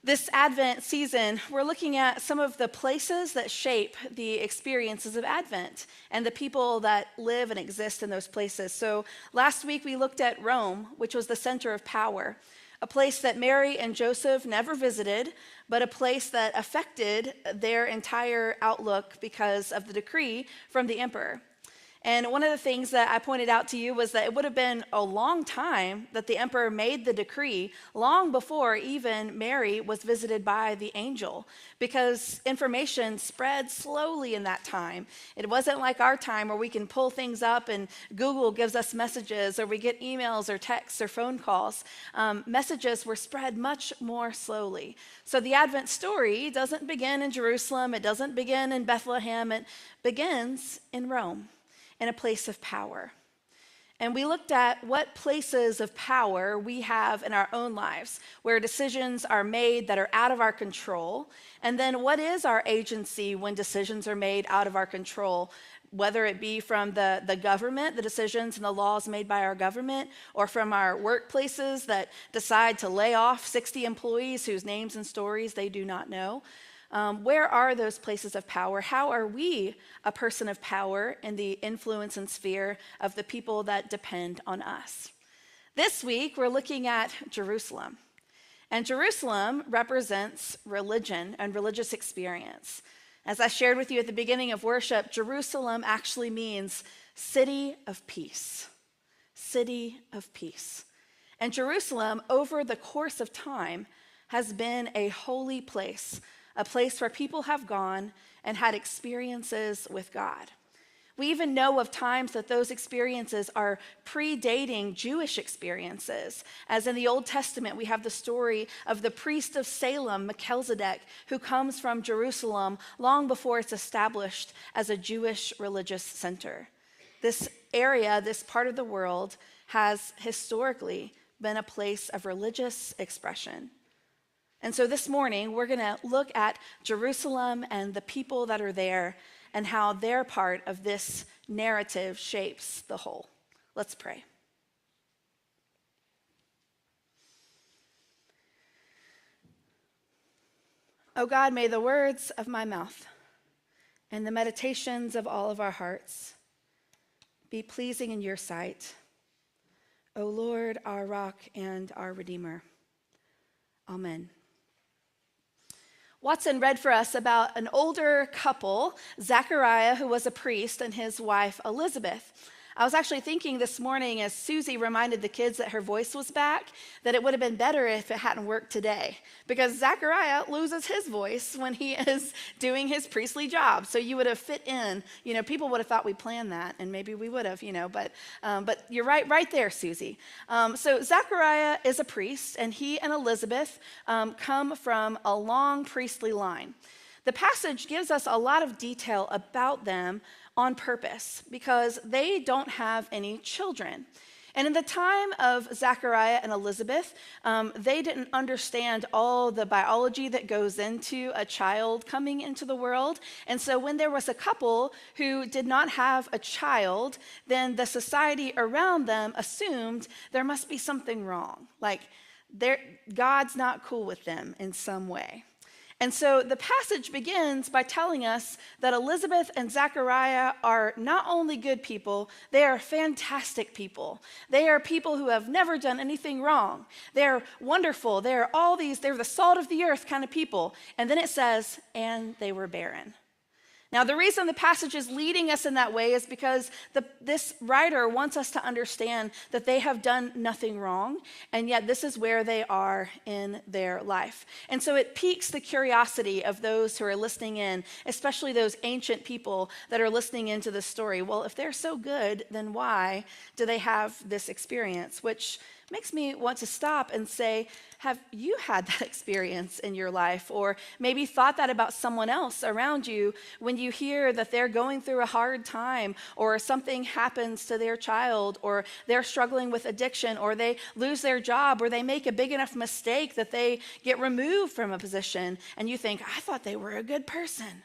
This Advent season, we're looking at some of the places that shape the experiences of Advent and the people that live and exist in those places. So last week we looked at Rome, which was the center of power, a place that Mary and Joseph never visited, but a place that affected their entire outlook because of the decree from the emperor. And one of the things that I pointed out to you was that it would have been a long time that the emperor made the decree, long before even Mary was visited by the angel, because information spread slowly in that time. It wasn't like our time where we can pull things up and Google gives us messages, or we get emails or texts or phone calls. Messages were spread much more slowly. So the Advent story doesn't begin in Jerusalem. It doesn't begin in Bethlehem. It begins in Rome, in a place of power. And we looked at what places of power we have in our own lives, where decisions are made that are out of our control. And then what is our agency when decisions are made out of our control, whether it be from the government, the decisions and the laws made by our government, or from our workplaces that decide to lay off 60 employees whose names and stories they do not know. Where are those places of power? How are we a person of power in the influence and sphere of the people that depend on us? This week, we're looking at Jerusalem. And Jerusalem represents religion and religious experience. As I shared with you at the beginning of worship, Jerusalem actually means city of peace. City of peace. And Jerusalem, over the course of time, has been a holy place, a place where people have gone and had experiences with God. We even know of times that those experiences are predating Jewish experiences. As in the Old Testament, we have the story of the priest of Salem, Melchizedek, who comes from Jerusalem long before it's established as a Jewish religious center. This area, this part of the world, has historically been a place of religious expression. And so this morning, we're going to look at Jerusalem and the people that are there and how their part of this narrative shapes the whole. Let's pray. Oh God, may the words of my mouth and the meditations of all of our hearts be pleasing in your sight. O Lord, our rock and our redeemer. Amen. Watson read for us about an older couple, Zechariah, who was a priest, and his wife, Elizabeth. I was actually thinking this morning as Susie reminded the kids that her voice was back, that it would have been better if it hadn't worked today, because Zechariah loses his voice when he is doing his priestly job. So you would have fit in, people would have thought we planned that, and maybe we would have, but you're right there, Susie. So Zechariah is a priest, and he and Elizabeth come from a long priestly line. The passage gives us a lot of detail about them on purpose, because they don't have any children. And in the time of Zechariah and Elizabeth, they didn't understand all the biology that goes into a child coming into the world. And so when there was a couple who did not have a child, then the society around them assumed there must be something wrong, like God's not cool with them in some way. And so the passage begins by telling us that Elizabeth and Zechariah are not only good people, they are fantastic people. They are people who have never done anything wrong. They're wonderful. They're the salt of the earth kind of people. And then it says, and they were barren. Now, the reason the passage is leading us in that way is because this writer wants us to understand that they have done nothing wrong, and yet this is where they are in their life. And so it piques the curiosity of those who are listening in, especially those ancient people that are listening into the story. Well, if they're so good, then why do they have this experience? Which makes me want to stop and say, have you had that experience in your life? Or maybe thought that about someone else around you when you hear that they're going through a hard time, or something happens to their child, or they're struggling with addiction, or they lose their job, or they make a big enough mistake that they get removed from a position, and you think, I thought they were a good person.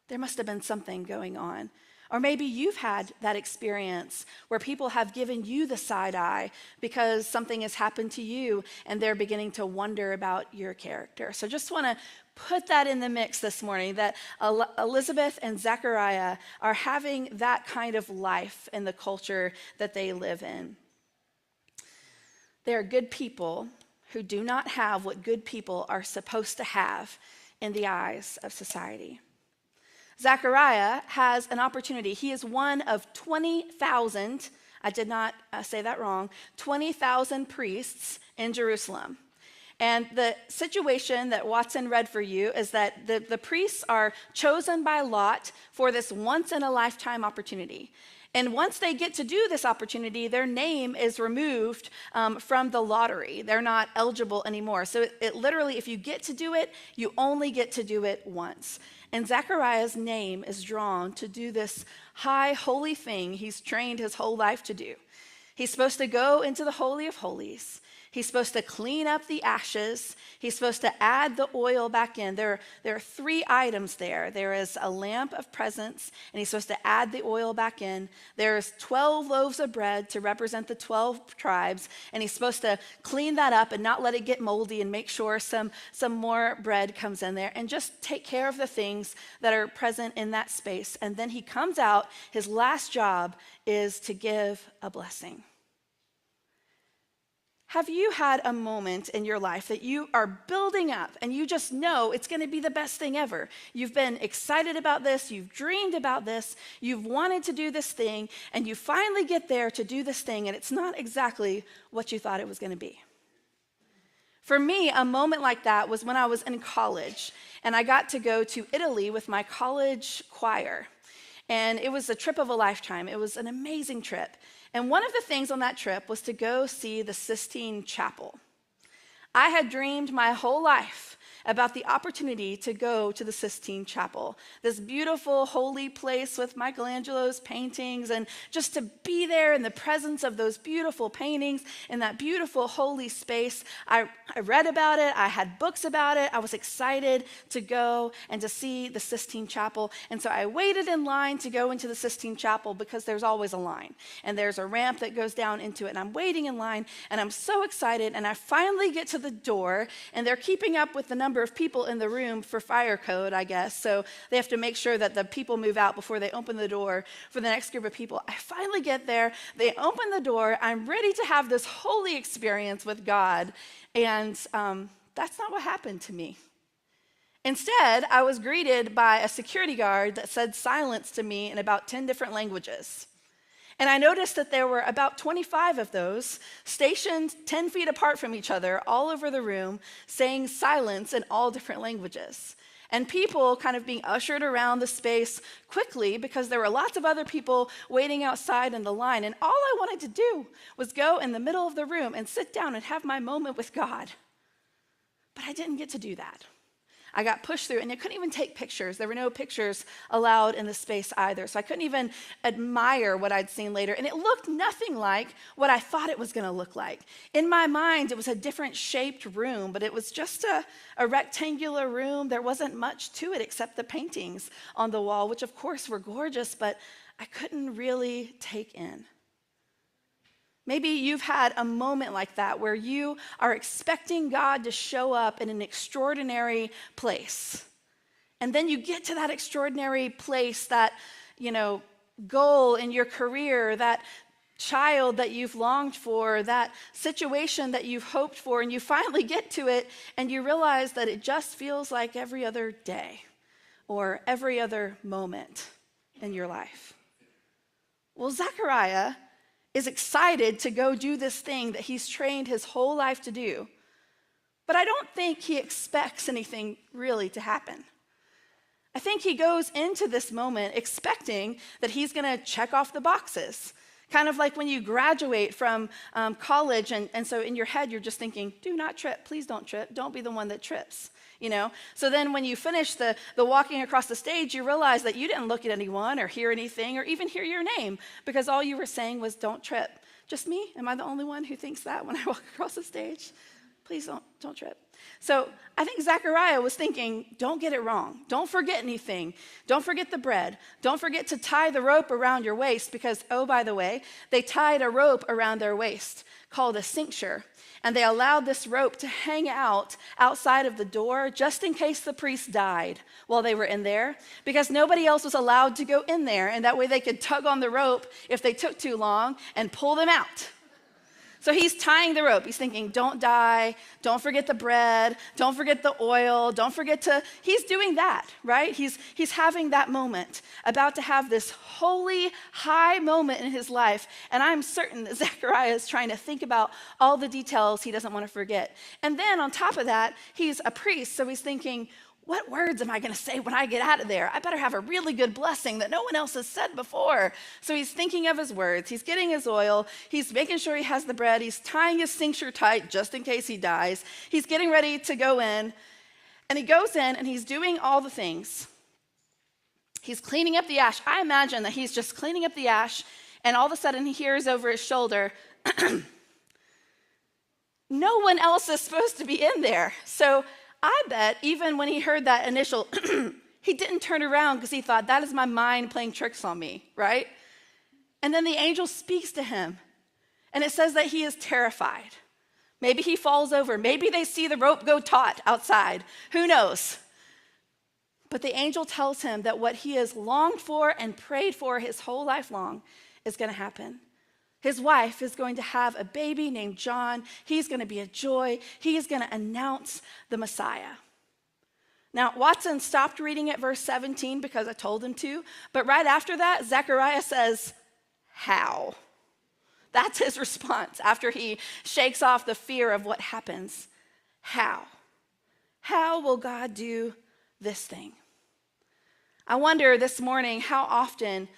There must have been something going on. Or maybe you've had that experience where people have given you the side eye because something has happened to you and they're beginning to wonder about your character. So just want to put that in the mix this morning, that Elizabeth and Zechariah are having that kind of life in the culture that they live in. They are good people who do not have what good people are supposed to have in the eyes of society. Zechariah has an opportunity. He is one of 20,000, I did not say that wrong, 20,000 priests in Jerusalem. And the situation that Watson read for you is that the priests are chosen by lot for this once-in-a-lifetime opportunity. And once they get to do this opportunity, their name is removed from the lottery. They're not eligible anymore. So it literally, if you get to do it, you only get to do it once. And Zechariah's name is drawn to do this high, holy thing he's trained his whole life to do. He's supposed to go into the Holy of Holies. He's supposed to clean up the ashes. He's supposed to add the oil back in. There are 3 items there. There is a lamp of presence, and he's supposed to add the oil back in. There's 12 loaves of bread to represent the 12 tribes, and he's supposed to clean that up and not let it get moldy and make sure some more bread comes in there and just take care of the things that are present in that space. And then he comes out. His last job is to give a blessing. Have you had a moment in your life that you are building up and you just know it's going to be the best thing ever? You've been excited about this, you've dreamed about this, you've wanted to do this thing, and you finally get there to do this thing, and it's not exactly what you thought it was going to be. For me, a moment like that was when I was in college, and I got to go to Italy with my college choir. And it was a trip of a lifetime. It was an amazing trip. And one of the things on that trip was to go see the Sistine Chapel. I had dreamed my whole life about the opportunity to go to the Sistine Chapel, this beautiful holy place with Michelangelo's paintings, and just to be there in the presence of those beautiful paintings in that beautiful holy space. I read about it. I had books about it. I was excited to go and to see the Sistine Chapel. And so I waited in line to go into the Sistine Chapel because there's always a line. And there's a ramp that goes down into it. And I'm waiting in line, and I'm so excited. And I finally get to the door, and they're keeping up with the number of people in the room for fire code, I guess. So they have to make sure that the people move out before they open the door for the next group of people. I finally get there. They open the door. I'm ready to have this holy experience with God. And that's not what happened to me. Instead, I was greeted by a security guard that said silence to me in about 10 different languages. And I noticed that there were about 25 of those stationed 10 feet apart from each other all over the room, saying silence in all different languages. And people kind of being ushered around the space quickly because there were lots of other people waiting outside in the line. And all I wanted to do was go in the middle of the room and sit down and have my moment with God. But I didn't get to do that. I got pushed through, and I couldn't even take pictures. There were no pictures allowed in the space either. So I couldn't even admire what I'd seen later. And it looked nothing like what I thought it was going to look like. In my mind, it was a different shaped room, but it was just a rectangular room. There wasn't much to it except the paintings on the wall, which of course were gorgeous, but I couldn't really take in. Maybe you've had a moment like that where you are expecting God to show up in an extraordinary place. And then you get to that extraordinary place, that, goal in your career, that child that you've longed for, that situation that you've hoped for, and you finally get to it and you realize that it just feels like every other day or every other moment in your life. Well, Zechariah is excited to go do this thing that he's trained his whole life to do. But I don't think he expects anything really to happen. I think he goes into this moment expecting that he's going to check off the boxes. Kind of like when you graduate from college, and so in your head you're just thinking, do not trip, please don't trip, don't be the one that trips. So then when you finish the walking across the stage, you realize that you didn't look at anyone or hear anything or even hear your name, because all you were saying was don't trip. Just me? Am I the only one who thinks that when I walk across the stage? Please don't trip. So I think Zechariah was thinking, don't get it wrong. Don't forget anything. Don't forget the bread. Don't forget to tie the rope around your waist because, oh, by the way, they tied a rope around their waist called a cincture. And they allowed this rope to hang out outside of the door just in case the priest died while they were in there, because nobody else was allowed to go in there. And that way they could tug on the rope if they took too long and pull them out. So he's tying the rope. He's thinking, don't die. Don't forget the bread. Don't forget the oil. Don't forget to, he's doing that, right? He's having that moment, about to have this holy, high moment in his life. And I'm certain that Zechariah is trying to think about all the details he doesn't want to forget. And then on top of that, he's a priest. So he's thinking, what words am I going to say when I get out of there? I better have a really good blessing that no one else has said before. So he's thinking of his words. He's getting his oil. He's making sure he has the bread. He's tying his cincture tight just in case he dies. He's getting ready to go in. And he goes in and he's doing all the things. He's cleaning up the ash. I imagine that he's just cleaning up the ash, and all of a sudden he hears over his shoulder, no one else is supposed to be in there. So I bet even when he heard that initial, he didn't turn around because he thought, that is my mind playing tricks on me, right? And then the angel speaks to him, and it says that he is terrified. Maybe he falls over. Maybe they see the rope go taut outside. Who knows? But the angel tells him that what he has longed for and prayed for his whole life long is going to happen. His wife is going to have a baby named John. He's going to be a joy. He is going to announce the Messiah. Now, Watson stopped reading at verse 17 because I told him to, but right after that, Zechariah says, how? That's his response after he shakes off the fear of what happens. How? How will God do this thing? I wonder this morning how often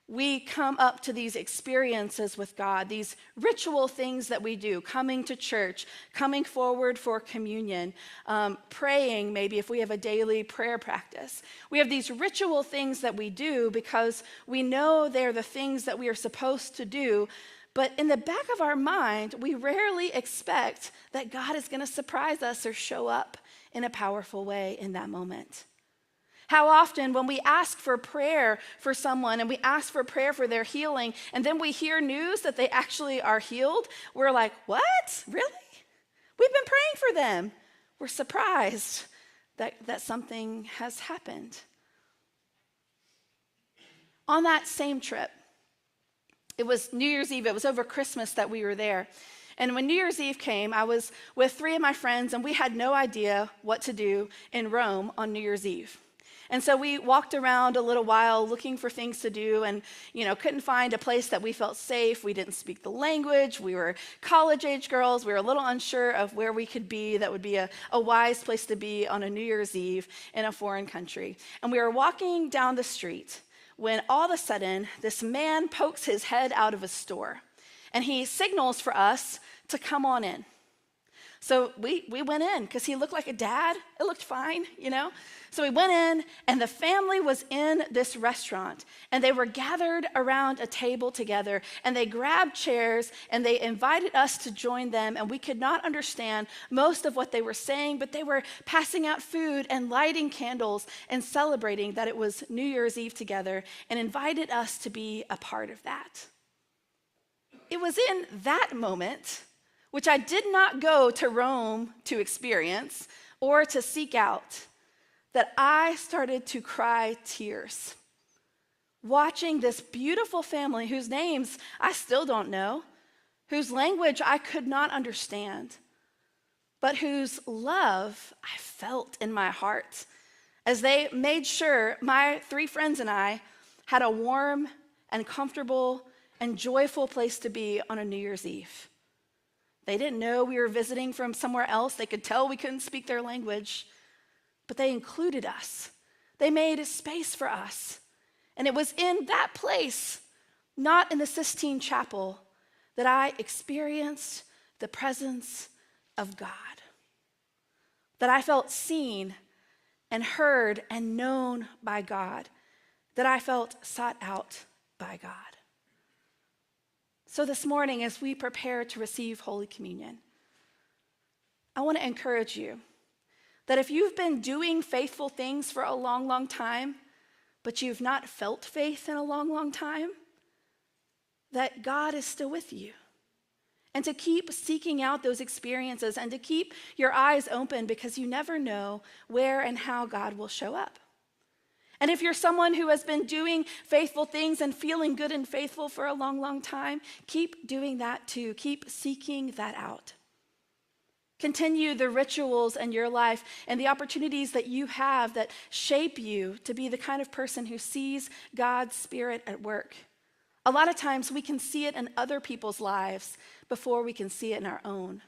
we come up to these experiences with God, these ritual things that we do, coming to church, coming forward for communion, praying maybe if we have a daily prayer practice. We have these ritual things that we do because we know they're the things that we are supposed to do, but in the back of our mind, we rarely expect that God is going to surprise us or show up in a powerful way in that moment. How often when we ask for prayer for someone and we ask for prayer for their healing, and then we hear news that they actually are healed, we're like, what? Really? We've been praying for them. We're surprised that something has happened. On that same trip, it was New Year's Eve. It was over Christmas that we were there. And when New Year's Eve came, I was with 3 of my friends, and we had no idea what to do in Rome on New Year's Eve. And so we walked around a little while looking for things to do and, couldn't find a place that we felt safe. We didn't speak the language. We were college-age girls. We were a little unsure of where we could be that would be a wise place to be on a New Year's Eve in a foreign country. And we were walking down the street when all of a sudden this man pokes his head out of a store and he signals for us to come on in. So we went in because he looked like a dad. It looked fine, So we went in, and the family was in this restaurant, and they were gathered around a table together, and they grabbed chairs, and they invited us to join them, and we could not understand most of what they were saying, but they were passing out food and lighting candles and celebrating that it was New Year's Eve together, and invited us to be a part of that. It was in that moment, which I did not go to Rome to experience or to seek out, that I started to cry tears. Watching this beautiful family whose names I still don't know, whose language I could not understand, but whose love I felt in my heart as they made sure my 3 friends and I had a warm and comfortable and joyful place to be on a New Year's Eve. They didn't know we were visiting from somewhere else. They could tell we couldn't speak their language, but they included us. They made a space for us. And it was in that place, not in the Sistine Chapel, that I experienced the presence of God. That I felt seen and heard and known by God. That I felt sought out by God. So this morning, as we prepare to receive Holy Communion, I want to encourage you that if you've been doing faithful things for a long, long time, but you've not felt faith in a long, long time, that God is still with you. And to keep seeking out those experiences and to keep your eyes open, because you never know where and how God will show up. And if you're someone who has been doing faithful things and feeling good and faithful for a long, long time, keep doing that too. Keep seeking that out. Continue the rituals in your life and the opportunities that you have that shape you to be the kind of person who sees God's Spirit at work. A lot of times we can see it in other people's lives before we can see it in our own.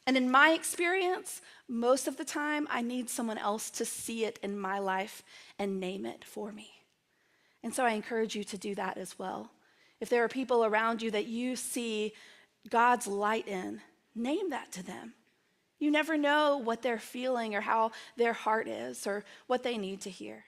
And in my experience, most of the time, I need someone else to see it in my life and name it for me. And so I encourage you to do that as well. If there are people around you that you see God's light in, name that to them. You never know what they're feeling or how their heart is or what they need to hear.